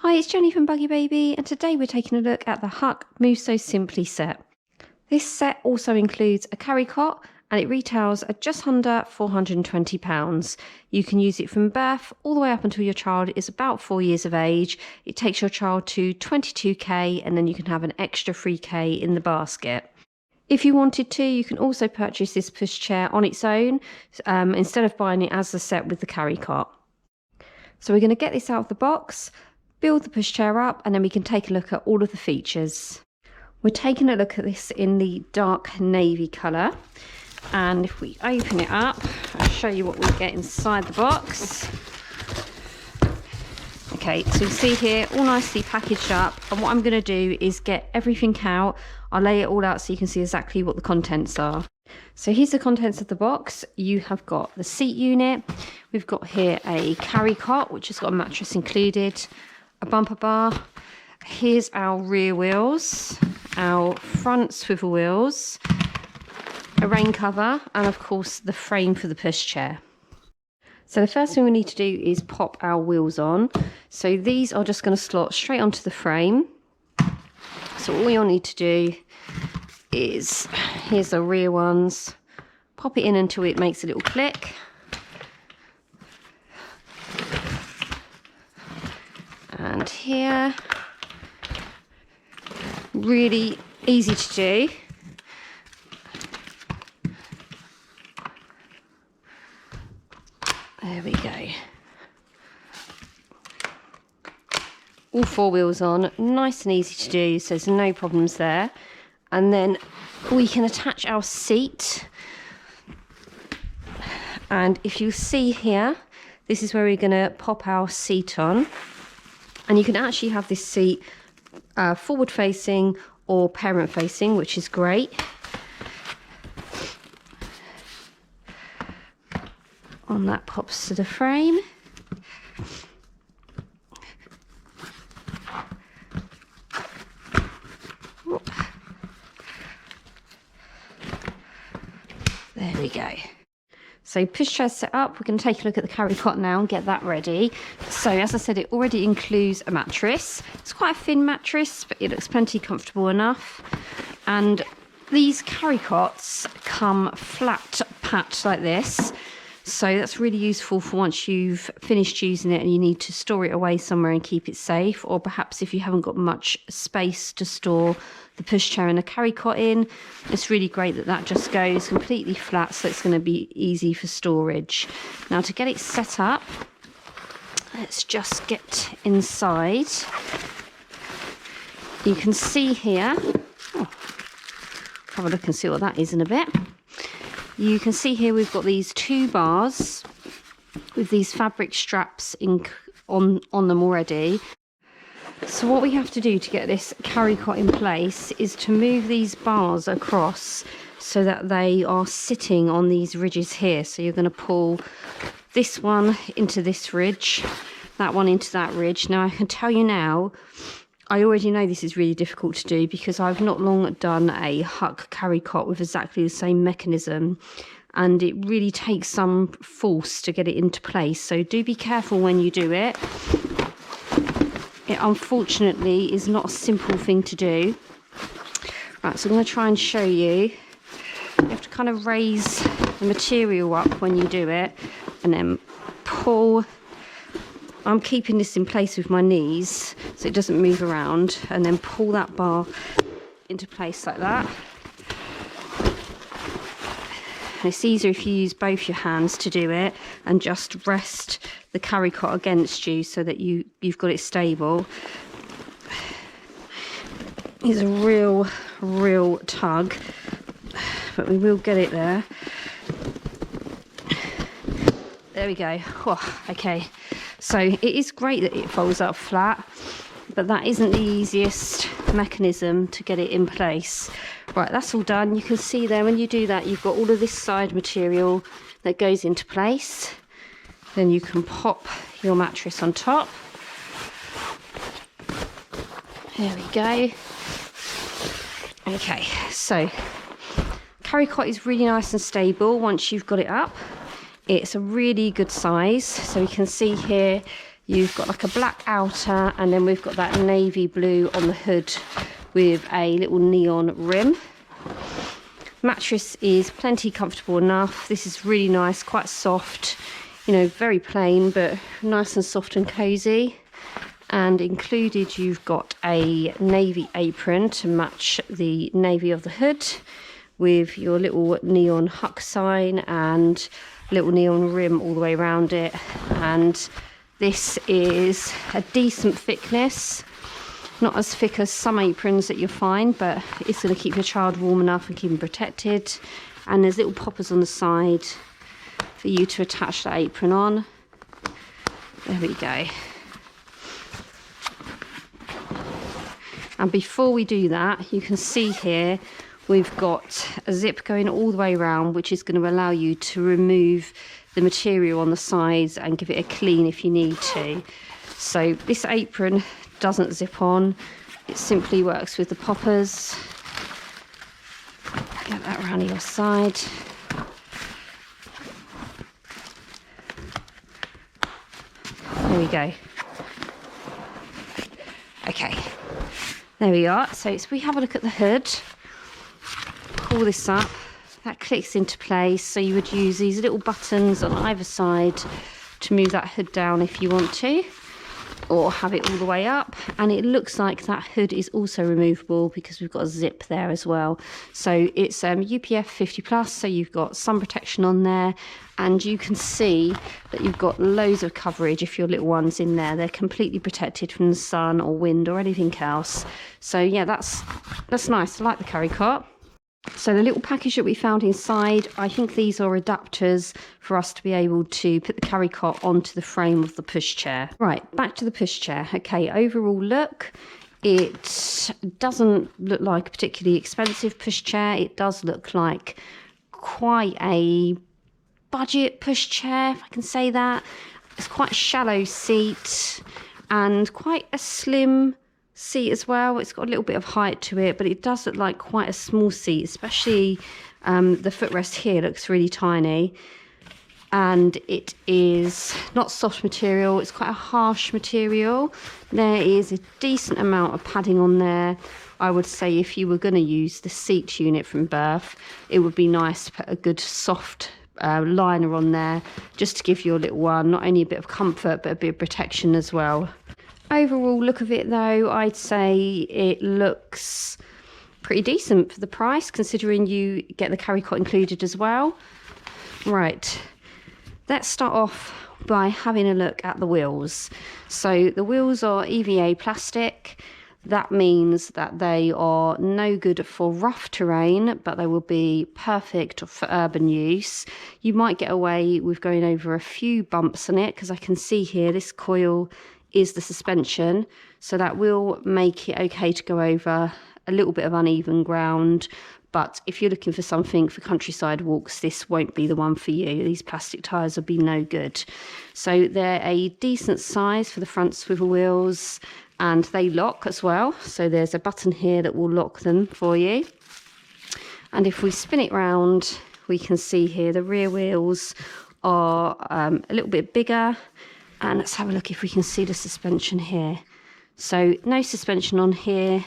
Hi, it's Jenny from Buggy Baby, and today we're taking a look at the Hauck Move So Simply set. This set also includes a carry cot, and it retails at just under £420. You can use it from birth all the way up until your child is about 4 years of age. It takes your child to 22k, and then you can have an extra 3k in the basket. If you wanted to, you can also purchase this pushchair on its own, instead of buying it as a set with the carry cot. So we're going to get this out of the box, build the pushchair up, and then we can take a look at all of the features. We're taking a look at this in the dark navy colour, and if we open it up, I'll show you what we get inside the box. Okay, so you see here, all nicely packaged up, and what I'm going to do is get everything out. I'll lay it all out so you can see exactly what the contents are. So here's the contents of the box. You have got the seat unit, we've got here a carry cot which has got a mattress included, a bumper bar, here's our rear wheels, our front swivel wheels, a rain cover, and of course the frame for the pushchair. So the first thing we need to do is pop our wheels on. So these are just going to slot straight onto the frame. So all you'll need to do is, here's the rear ones, pop it in until it makes a little click. And here, really easy to do. There we go. All four wheels on, nice and easy to do, so there's no problems there. And then we can attach our seat. And if you see here, this is where we're going to pop our seat on. And you can actually have this seat forward facing or parent facing, which is great. And that pops to the frame. There we go. So pushchair set up, we're going to take a look at the carry cot now and get that ready. So as I said, it already includes a mattress. It's quite a thin mattress, but it looks plenty comfortable enough. And these carry cots come flat packed like this. So that's really useful for once you've finished using it and you need to store it away somewhere and keep it safe, or perhaps if you haven't got much space to store the pushchair and the carry cot in, it's really great that that just goes completely flat, so it's going to be easy for storage. Now to get it set up, let's just get inside. You can see here, have a look and see what that is in a bit. You can see here we've got these two bars with these fabric straps on them already. So what we have to do to get this carry cot in place is to move these bars across so that they are sitting on these ridges here. So you're going to pull this one into this ridge, that one into that ridge. Now I can tell you now, I already know this is really difficult to do because I've not long done a Hauck carry cot with exactly the same mechanism, and it really takes some force to get it into place. So do be careful when you do it. It unfortunately is not a simple thing to do. Right, so I'm going to try and show you. You have to kind of raise the material up when you do it and then pull. I'm keeping this in place with my knees so it doesn't move around, and then pull that bar into place like that. And it's easier if you use both your hands to do it and just rest the carry cot against you so that you've got it stable. It's a real tug, but we will get it there. There we go. Oh, okay. So it is great that it folds up flat, but that isn't the easiest mechanism to get it in place. Right, that's all done. You can see there when you do that, you've got all of this side material that goes into place. Then you can pop your mattress on top. There we go. Okay, so carry cot is really nice and stable once you've got it up. It's a really good size, so you can see here You've got like a black outer, and then we've got that navy blue on the hood with a little neon rim. Mattress is plenty comfortable enough. This is really nice, quite soft, you know, very plain, but nice and soft and cozy. And included, you've got a navy apron to match the navy of the hood, with your little neon Hauck sign and little neon rim all the way around it. And this is a decent thickness, not as thick as some aprons that you'll find, but it's going to keep your child warm enough and keep them protected. And there's little poppers on the side for you to attach the apron on. There we go. And before we do that, you can see here we've got a zip going all the way around, which is going to allow you to remove the material on the sides and give it a clean if you need to. So this apron doesn't zip on, it simply works with the poppers. Get that around your side. There we go. Okay, there we are. So if we have a look at the hood, pull this up, that clicks into place. So you would use these little buttons on either side to move that hood down if you want to, or have it all the way up. And it looks like that hood is also removable because we've got a zip there as well. So it's UPF 50+, so you've got sun protection on there, and you can see that you've got loads of coverage if your little one's in there. They're completely protected from the sun or wind or anything else. So yeah, that's nice. I like the carrycot. So the little package that we found inside, I think these are adapters for us to be able to put the carrycot onto the frame of the pushchair. Right, back to the pushchair. Okay, overall look, it doesn't look like a particularly expensive pushchair. It does look like quite a budget pushchair, if I can say that. It's quite a shallow seat and quite a slim seat as well. It's got a little bit of height to it, but it does look like quite a small seat, especially the footrest here looks really tiny. And it is not soft material, it's quite a harsh material. There is a decent amount of padding on there. I would say if you were going to use the seat unit from birth, it would be nice to put a good soft liner on there, just to give your little one not only a bit of comfort but a bit of protection as well. Overall look of it though, I'd say it looks pretty decent for the price, considering you get the carrycot included as well. Right, let's start off by having a look at the wheels. So the wheels are EVA plastic. That means that they are no good for rough terrain, but they will be perfect for urban use. You might get away with going over a few bumps on it, because I can see here this coil is the suspension, so that will make it okay to go over a little bit of uneven ground. But if you're looking for something for countryside walks, this won't be the one for you. These plastic tyres will be no good. So they're a decent size for the front swivel wheels, and they lock as well. So there's a button here that will lock them for you. And if we spin it round, we can see here the rear wheels are a little bit bigger. And let's have a look if we can see the suspension here. So no suspension on here.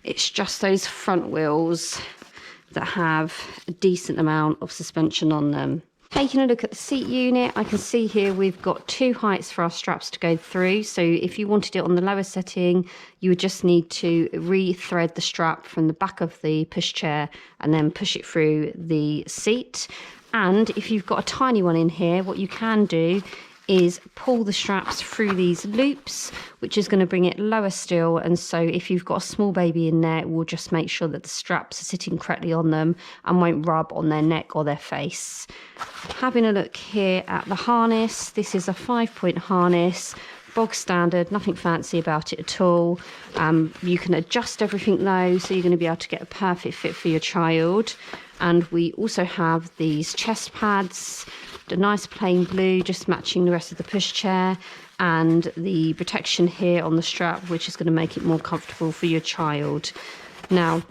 It's just those front wheels that have a decent amount of suspension on them. Taking a look at the seat unit, I can see here we've got two heights for our straps to go through. So if you wanted it on the lower setting, you would just need to re-thread the strap from the back of the pushchair and then push it through the seat. And if you've got a tiny one in here, what you can do is pull the straps through these loops, which is going to bring it lower still. And so if you've got a small baby in there, it will just make sure that the straps are sitting correctly on them and won't rub on their neck or their face. Having a look here at the harness, this is a 5-point harness, bog standard, nothing fancy about it at all. You can adjust everything though, so you're going to be able to get a perfect fit for your child. And we also have these chest pads, the nice plain blue, just matching the rest of the pushchair, and the protection here on the strap, which is going to make it more comfortable for your child. Now,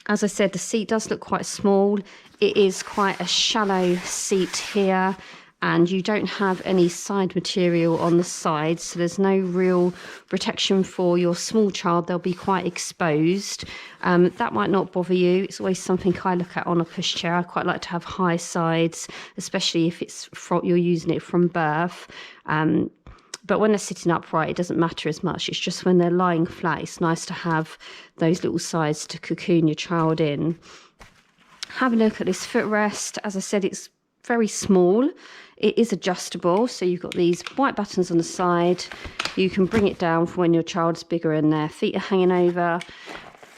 as I said, the seat does look quite small. It is quite a shallow seat here, and you don't have any side material on the sides, so there's no real protection for your small child. They'll be quite exposed. That might not bother you. It's always something I look at on a pushchair. I quite like to have high sides, especially if you're using it from birth. But when they're sitting upright, it doesn't matter as much. It's just when they're lying flat, it's nice to have those little sides to cocoon your child in. Have a look at this footrest. As I said, it's very small. It is adjustable, so you've got these white buttons on the side. You can bring it down for when your child's bigger and their feet are hanging over,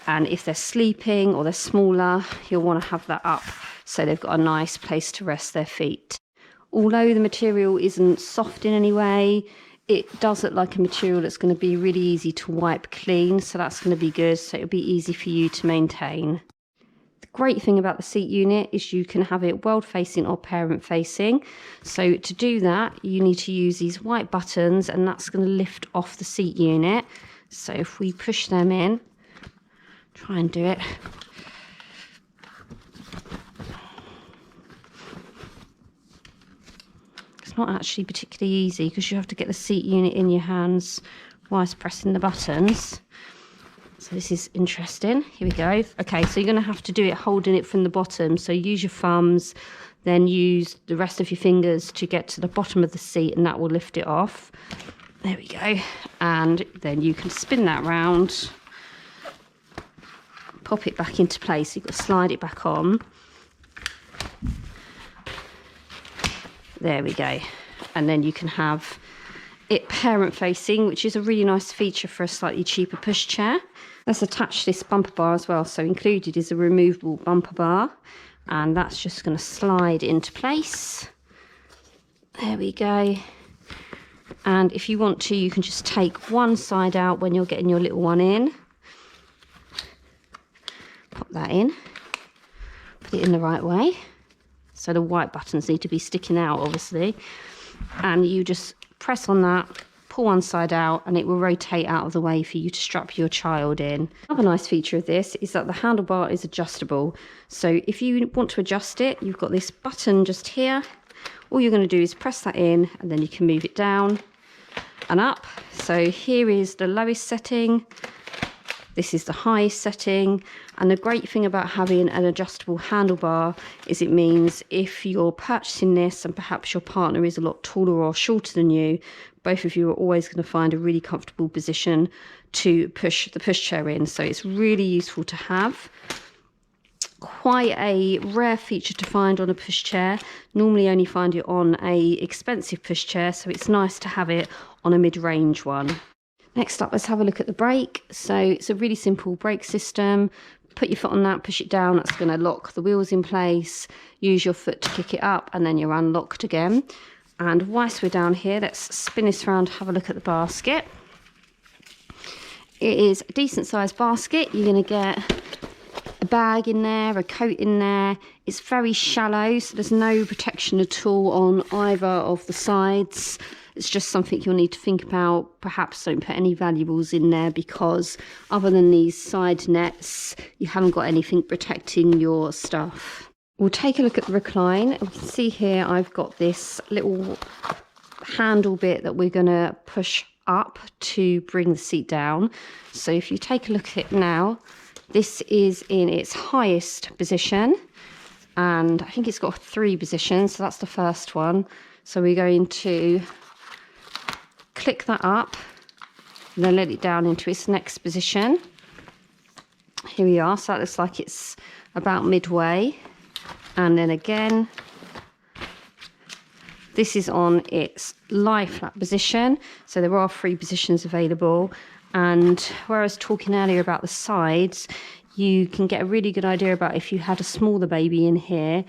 and if they're sleeping or they're smaller, you'll want to have that up so they've got a nice place to rest their feet. Although the material isn't soft in any way, it does look like a material that's going to be really easy to wipe clean, so that's going to be good, so it'll be easy for you to maintain. Great thing about the seat unit is you can have it world facing or parent facing. So to do that, you need to use these white buttons, and that's going to lift off the seat unit. So if we push them in, try and do it. It's not actually particularly easy because you have to get the seat unit in your hands whilst pressing the buttons. So this is interesting. Here we go. Okay, so you're going to have to do it holding it from the bottom. So use your thumbs, then use the rest of your fingers to get to the bottom of the seat, and that will lift it off. There we go. And then you can spin that round, pop it back into place. You've got to slide it back on. There we go. And then you can have it parent facing, which is a really nice feature for a slightly cheaper pushchair. Let's attach this bumper bar as well. So included is a removable bumper bar, and that's just going to slide into place. There we go. And if you want to, you can just take one side out when you're getting your little one in. Pop that in. Put it in the right way. So the white buttons need to be sticking out, obviously. And you just press on that, pull one side out, and it will rotate out of the way for you to strap your child in. Another nice feature of this is that the handlebar is adjustable. So if you want to adjust it, you've got this button just here. All you're going to do is press that in, and then you can move it down and up. So here is the lowest setting. This is the highest setting. And the great thing about having an adjustable handlebar is it means if you're purchasing this and perhaps your partner is a lot taller or shorter than you, both of you are always going to find a really comfortable position to push the pushchair in. So it's really useful to have. Quite a rare feature to find on a pushchair. Normally only find it on a expensive pushchair, so it's nice to have it on a mid-range one. Next up, let's have a look at the brake. So it's a really simple brake system. Put your foot on that, push it down, that's going to lock the wheels in place. Use your foot to kick it up, and then you're unlocked again. And whilst we're down here, let's spin this around, have a look at the basket. It is a decent sized basket. You're going to get a bag in there, a coat in there. It's very shallow, so there's no protection at all on either of the sides. It's just something you'll need to think about. Perhaps don't put any valuables in there, because other than these side nets, you haven't got anything protecting your stuff. We'll take a look at the recline. We can see here I've got this little handle bit that we're going to push up to bring the seat down. So if you take a look at it now, this is in its highest position, and I think it's got 3 positions, so that's the first one. So we're going to click that up and then let it down into its next position. Here we are. So that looks like it's about midway. And then again, this is on its lie flat position. So there are 3 positions available. And where I was talking earlier about the sides, you can get a really good idea about if you had a smaller baby in here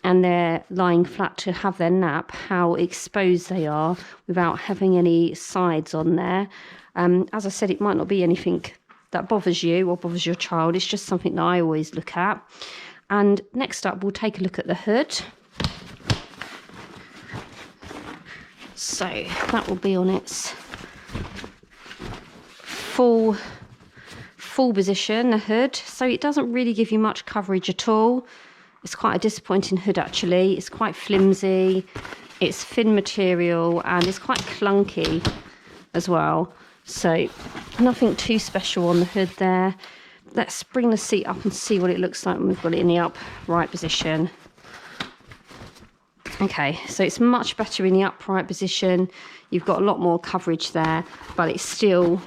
and they're lying flat to have their nap, how exposed they are without having any sides on there. As I said, it might not be anything that bothers you or bothers your child. It's just something that I always look at. And next up, we'll take a look at the hood. So that will be on its full position, the hood. So it doesn't really give you much coverage at all. It's quite a disappointing hood, actually. It's quite flimsy. It's thin material and it's quite clunky as well. So nothing too special on the hood there. Let's bring the seat up and see what it looks like when we've got it in the upright position. Okay, so it's much better in the upright position. You've got a lot more coverage there, but it still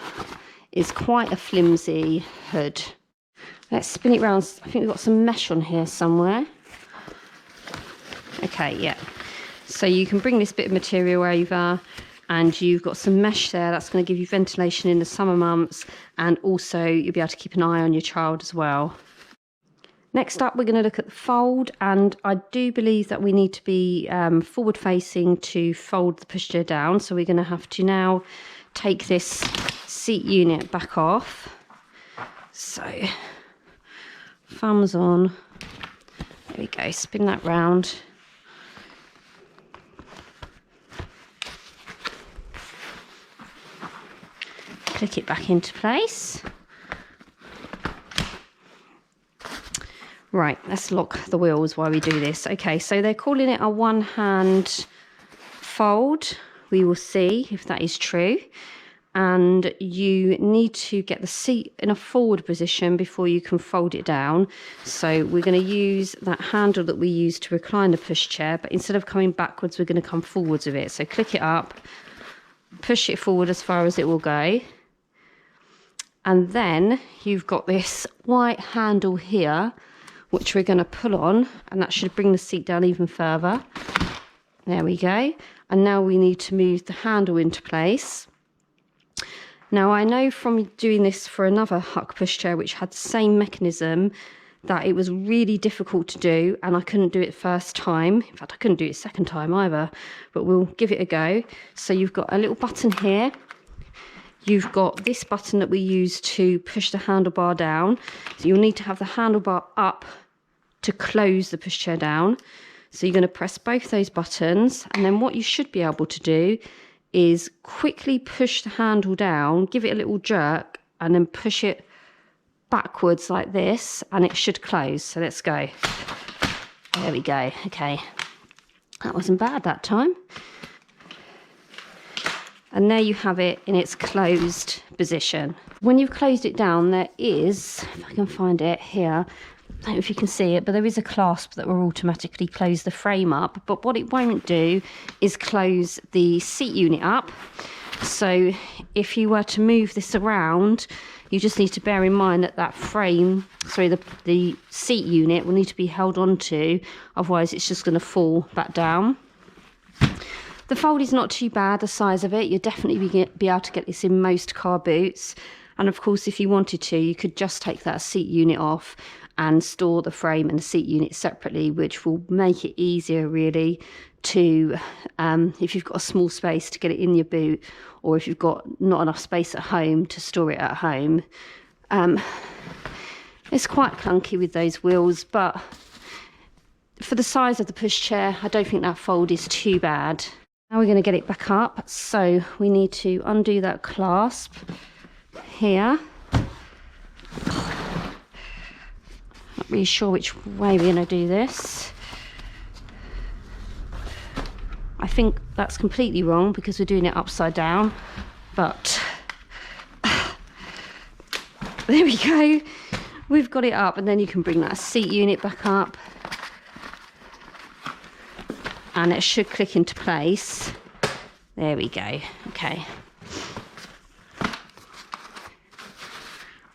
is quite a flimsy hood. Let's spin it round. I think we've got some mesh on here somewhere. Okay, yeah. So you can bring this bit of material over and you've got some mesh there. That's going to give you ventilation in the summer months, and also you'll be able to keep an eye on your child as well. Next up, we're going to look at the fold, and I do believe that we need to be forward facing to fold the pushchair down. So we're going to have to now take this seat unit back off. So thumbs on, there we go, spin that round. Click it back into place. Right, let's lock the wheels while we do this. Okay, so they're calling it a one-hand fold. We will see if that is true. And you need to get the seat in a forward position before you can fold it down. So we're going to use that handle that we use to recline the pushchair, but instead of coming backwards, we're going to come forwards with it. So click it up, push it forward as far as it will go. And then you've got this white handle here, which we're going to pull on, and that should bring the seat down even further. There we go. And now we need to move the handle into place. Now I know from doing this for another Hauck pushchair which had the same mechanism that it was really difficult to do, and I couldn't do it first time. In fact, I couldn't do it second time either, but we'll give it a go. So you've got a little button here. You've got this button that we use to push the handlebar down. So you'll need to have the handlebar up to close the pushchair down. So you're going to press both those buttons, and then what you should be able to do is quickly push the handle down, give it a little jerk, and then push it backwards like this, and it should close. So let's go. There we go. Okay, that wasn't bad that time. And there you have it in its closed position. When you've closed it down, there is, if I can find it here, I don't know if you can see it, but there is a clasp that will automatically close the frame up. But what it won't do is close the seat unit up. So if you were to move this around, you just need to bear in mind that that frame, sorry, the seat unit will need to be held onto, otherwise it's just going to fall back down. The fold is not too bad, the size of it. You'll definitely be able to get this in most car boots. And of course, if you wanted to, you could just take that seat unit off and store the frame and the seat unit separately, which will make it easier really to, if you've got a small space to get it in your boot, or if you've got not enough space at home to store it at home. It's quite clunky with those wheels, but for the size of the pushchair, I don't think that fold is too bad. Now we're going to get it back up, so we need to undo that clasp here. Not really sure which way we're going to do this. I think that's completely wrong because we're doing it upside down, but there we go. We've got it up, and then you can bring that seat unit back up. And it should click into place. There we go. Okay.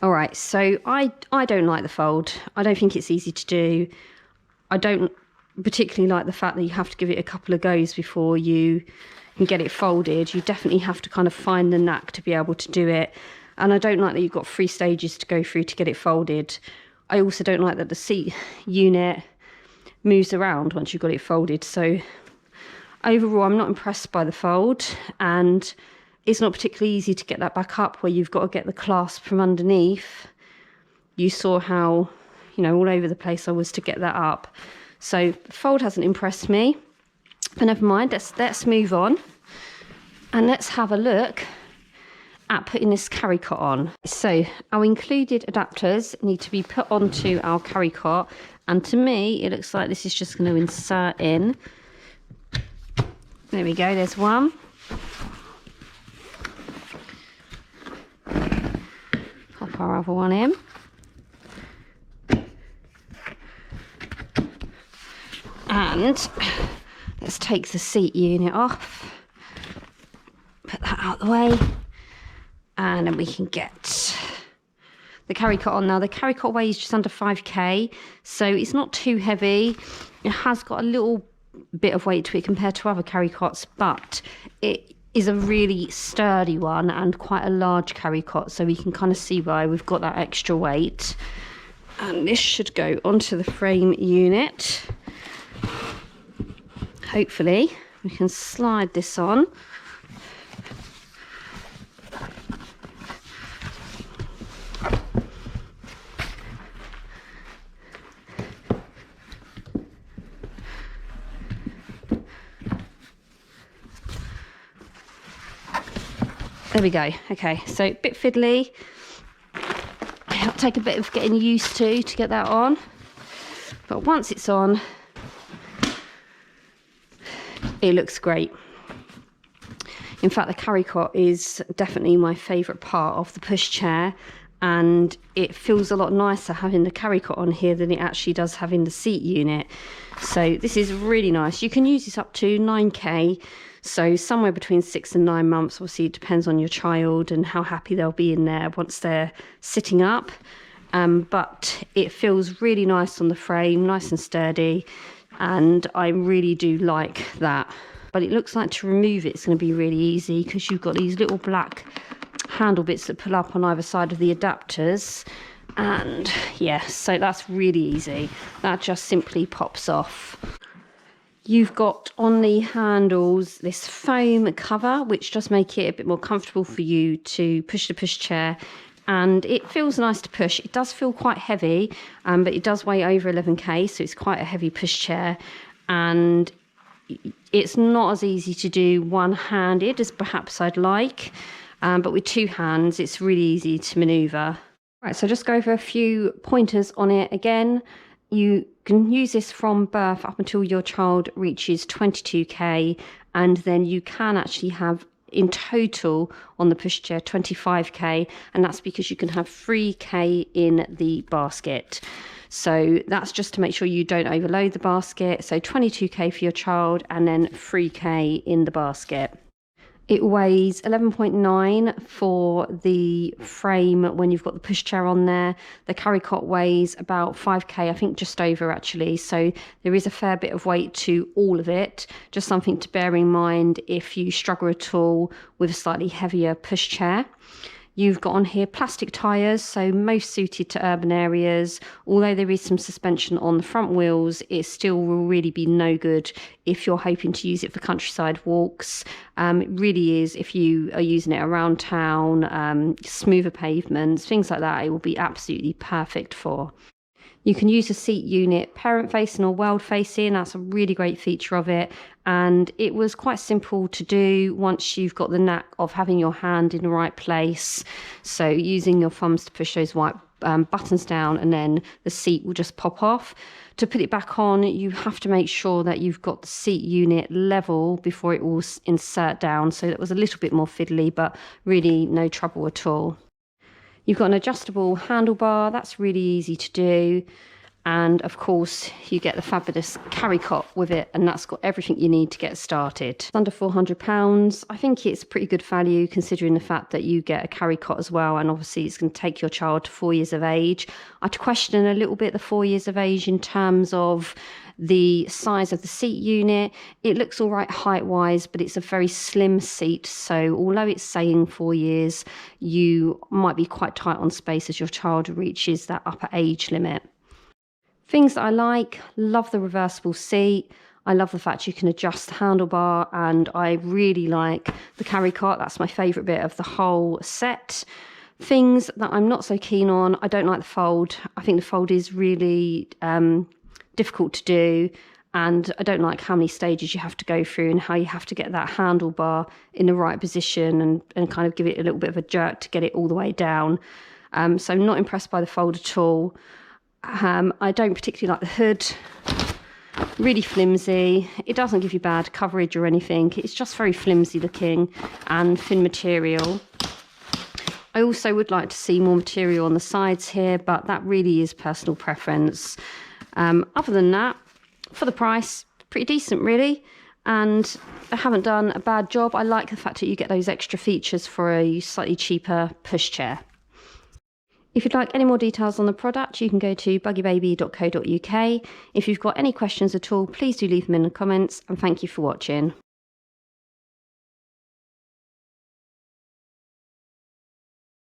All right, so I don't like the fold. I don't think it's easy to do. I don't particularly like the fact that you have to give it a couple of goes before you can get it folded. You definitely have to kind of find the knack to be able to do it. And I don't like that you've got 3 stages to go through to get it folded. I also don't like that the seat unit moves around once you've got it folded. So overall, I'm not impressed by the fold, and it's not particularly easy to get that back up where you've got to get the clasp from underneath. You saw how, you know, all over the place I was to get that up. So the fold hasn't impressed me, but never mind. Let's move on, and let's have a look at putting this carrycot on. So our included adapters need to be put onto our carrycot, and to me it looks like this is just going to insert in There we go, there's one. Pop our other one in. And let's take the seat unit off. Put that out of the way. And then we can get the carrycot on. Now the carrycot weighs just under 5k, so it's not too heavy. It has got a little bit of weight to it compared to other carrycots, but it is a really sturdy one and quite a large carrycot, so we can kind of see why we've got that extra weight. And this should go onto the frame unit. Hopefully we can slide this on. There we go. Okay, so a bit fiddly. It'll take a bit of getting used to get that on. But once it's on, it looks great. In fact, the carrycot is definitely my favourite part of the pushchair, and it feels a lot nicer having the carrycot on here than it actually does having the seat unit. So this is really nice. You can use this up to 9k. So somewhere between 6 and 9 months. Obviously it depends on your child and how happy they'll be in there once they're sitting up. But it feels really nice on the frame, nice and sturdy, and I really do like that. But it looks like to remove it's going to be really easy because you've got these little black handle bits that pull up on either side of the adapters. And yeah, so that's really easy. That just simply pops off. You've got on the handles this foam cover, which does make it a bit more comfortable for you to push the pushchair, and it feels nice to push. It does feel quite heavy, but it does weigh over 11k, so it's quite a heavy pushchair, and it's not as easy to do one-handed as perhaps I'd like, but with two hands it's really easy to manoeuvre. Right, so just go over a few pointers on it again. You can use this from birth up until your child reaches 22k, and then you can actually have in total on the pushchair 25k, and that's because you can have 3k in the basket. So that's just to make sure you don't overload the basket. So 22k for your child and then 3k in the basket. It weighs 11.9 for the frame when you've got the pushchair on there. The carrycot weighs about 5k, I think just over actually. So there is a fair bit of weight to all of it. Just something to bear in mind if you struggle at all with a slightly heavier pushchair. You've got on here plastic tyres, so most suited to urban areas. Although there is some suspension on the front wheels, it still will really be no good if you're hoping to use it for countryside walks. It really is if you are using it around town, smoother pavements, things like that, it will be absolutely perfect for. You can use a seat unit parent facing or world facing. That's a really great feature of it, and it was quite simple to do once you've got the knack of having your hand in the right place. So using your thumbs to push those white buttons down, and then the seat will just pop off. To put it back on, you have to make sure that you've got the seat unit level before it will insert down. So that was a little bit more fiddly, but really no trouble at all. You've got an adjustable handlebar, that's really easy to do. And of course, you get the fabulous carrycot with it, and that's got everything you need to get started. It's under £400. I think it's pretty good value considering the fact that you get a carrycot as well, and obviously it's going to take your child to 4 years of age. I'd question a little bit the 4 years of age in terms of the size of the seat unit. It looks all right height wise, but it's a very slim seat, so although it's saying 4 years, you might be quite tight on space as your child reaches that upper age limit. Things that I like, love the reversible seat. I love the fact you can adjust the handlebar, and I really like the carrycot. That's my favourite bit of the whole set. Things that I'm not so keen on, I don't like the fold. I think the fold is really difficult to do, and I don't like how many stages you have to go through and how you have to get that handlebar in the right position and kind of give it a little bit of a jerk to get it all the way down. So I'm not impressed by the fold at all. I don't particularly like the hood. Really flimsy. It doesn't give you bad coverage or anything. It's just very flimsy looking and thin material. I also would like to see more material on the sides here, but that really is personal preference. Other than that, for the price, pretty decent really. And they haven't done a bad job. I like the fact that you get those extra features for a slightly cheaper pushchair. If you'd like any more details on the product, you can go to buggybaby.co.uk. If you've got any questions at all, please do leave them in the comments, and thank you for watching.